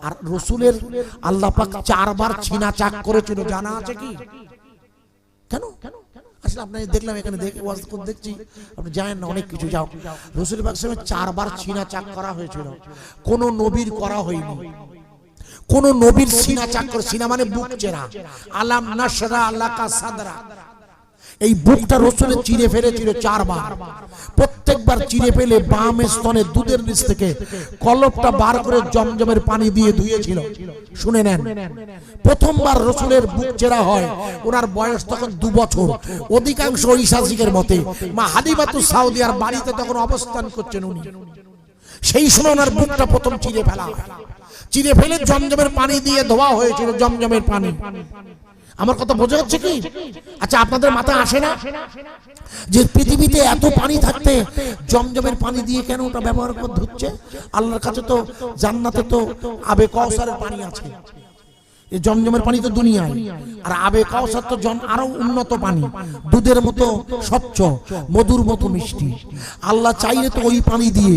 আর রসুলের আল্লাহ পাক 4 বার ছিনা চাক করেছিল, জানা আছে কি? কেন আসলে আপনি দেখলাম এখানে দেখে ওয়াজ করে দেখছি, আপনি জানেন না অনেক কিছু। যাও, রসুল পাক সাহেবের 4 বার ছিনা চাক করা হয়েছিল, কোন নবীর করা হয়নি। কোন নবীর সিনা চাক করে, সিনা মানে বুক চেরা, আলাম নাশরা লাকা সাদরা, এই বুকটা রসুল চিরে ফেলেছিল 4 বার। প্রত্যেকবার চিরে ফেলে বাম স্তনে দুধের নিচ থেকে কলপটা বার করে জমজমের পানি দিয়ে ধুয়েছিল। শুনে নেন, প্রথমবার রসুলের বুক চেরা হয়, ওনার বয়স তখন 2 বছর। অধিকাংশ ঐতিহাসিকের মতে মা হালিমাতুস সাউদিয়ার বাড়িতে তখন অবস্থান করছেন উনি, সেই সময় ওনার বুকটা প্রথম চিরে ফেলা হয়। চিরে ফেলে জমজমের পানি দিয়ে ধোয়া হয়েছিল, জমজমের পানি। আমার কথা বোঝা যাচ্ছে কি? আচ্ছা, আপনাদের মাথায় আসে না যে পৃথিবীতে এত পানি থাকতে জমজমের পানি দিয়ে কেন ওটা ব্যবহার করে ধুচ্ছে? আল্লাহর কাছে তো জান্নাতে তো আবে কাউসারের পানি আছে, এই জমজমের পানি তো দুনিয়ায়, আর আবে কাউসার তো আরো উন্নত পানি, দুধের মতো স্বচ্ছ, মধুর মতো মিষ্টি। আল্লাহ চাইলে তো ওই পানি দিয়ে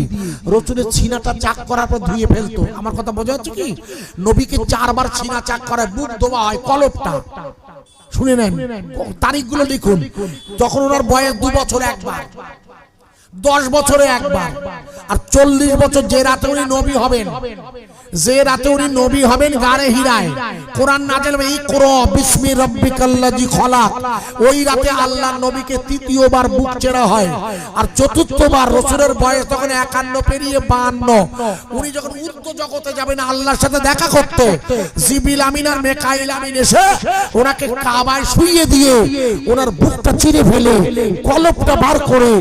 রসুলের ছিনাটা চাক করার পর ধুয়ে ফেলতো। আমার কথা বোঝা যাচ্ছে কি? নবীকে 4 বার ছিনা চাক করায়, বুক ধোয়া হয়, কলপটা। শুনে নেন, তারিখগুলো লিখুন। যখন ওনার বয়স 2 বছর একবার, 10 বছরে একবার, আর 40 বছর যে রাতে উনি নবী হবেন, যে রাতে উনি নবী হবেন, গারে হিরায় কোরআন নাযিল হবে, ইকরা বিসমি রাব্বিকাল্লাযী খলাক, ওই রাতে আল্লাহর নবীকে 3য়বার বুক চেরা হয়। আর 4র্থবার রসুলের বয়স তখন 51 পেরিয়ে 52, উনি যখন উর্ধ্ব জগতে যাবেন আল্লাহর সাথে দেখা করতে, জিবরিল আমিন আর মিকাইল আমিন এসে ওনাকে কাবায় শুইয়ে দিয়ে ওনার বুকটা চিরে ফেলে কলপটা বার করে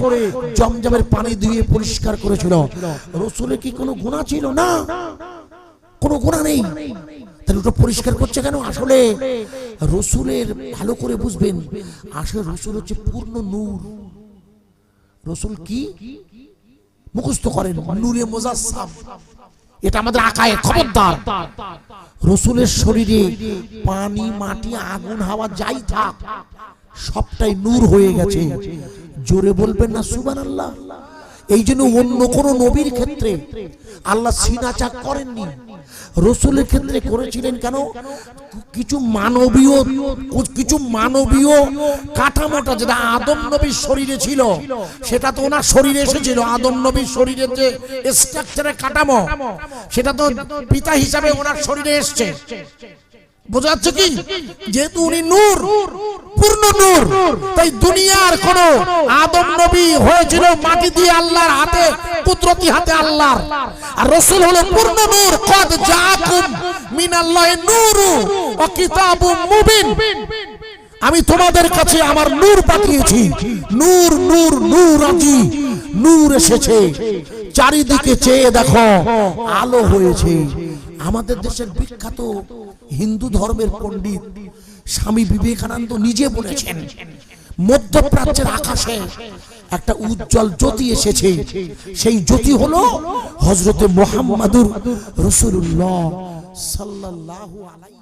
জমজমের পানি দিয়ে পরিষ্কার করেছিল। রসুলের কি কোনো গুনাহ ছিল? না, কোনো গুনাহ নেই। তাহলে ওটা পরিষ্কার করছে কেন? আসলে রসুলের ভালো করে বুঝবেন, আসলে রসুল হচ্ছে পূর্ণ নূর। রসুল কি মুখস্থ করেন? নূরে মুজাসসাম। এটা আমাদের আকায়ে, খবরদার। রসুলের শরীরে পানি, মাটি, আগুন, হাওয়া যাই থাক, সবটাই নূর হয়ে গেছে। জোরে বলবেন না সুবহানাল্লাহ? এই জন্য অন্য কোন নবীর ক্ষেত্রে আল্লাহ সিনা চাক করেননি, রসুলের ক্ষেত্রে করেছিলেন। কেন? কিছু মানবীয় কাঠামোটা যেটা আদম নবীর শরীরে ছিল, সেটা তো ওনার শরীরে এসেছিল। আদম নবীর শরীরের যে স্ট্রাকচারের কাঠামো, সেটা তো পিতা হিসাবে ওনার শরীরে এসছে। বোঝা যাচ্ছে কি? যেহেতু উনি নূর, পূর্ণ নূর, তাই দুনিয়ার কোন আদম নবী হয়েছিল মাটি দিয়ে আল্লাহর হাতে, কুদরতি হাতে আল্লাহর, আর রাসূল হলো পূর্ণ নূর। কদ জাআকুম মিনাল্লাহি নূরু ওয়া কিতাবুম মুবিন, আমি তোমাদের কাছে আমার নূর পাঠিয়েছি। নূর নূর নূর, আজি নূর এসেছে। চারিদিকে চেয়ে দেখো, আলো হয়েছে। আমাদের দেশের বিখ্যাত হিন্দু ধর্মের পণ্ডিত স্বামী বিবেকানন্দ নিজে বলেছেন, মধ্যপ্রাচ্যের আকাশে একটা উজ্জ্বল জ্যোতি এসেছে, সেই জ্যোতি হলো হযরতে মুহাম্মাদুর রাসূলুল্লাহ সাল্লাল্লাহু আলাইহি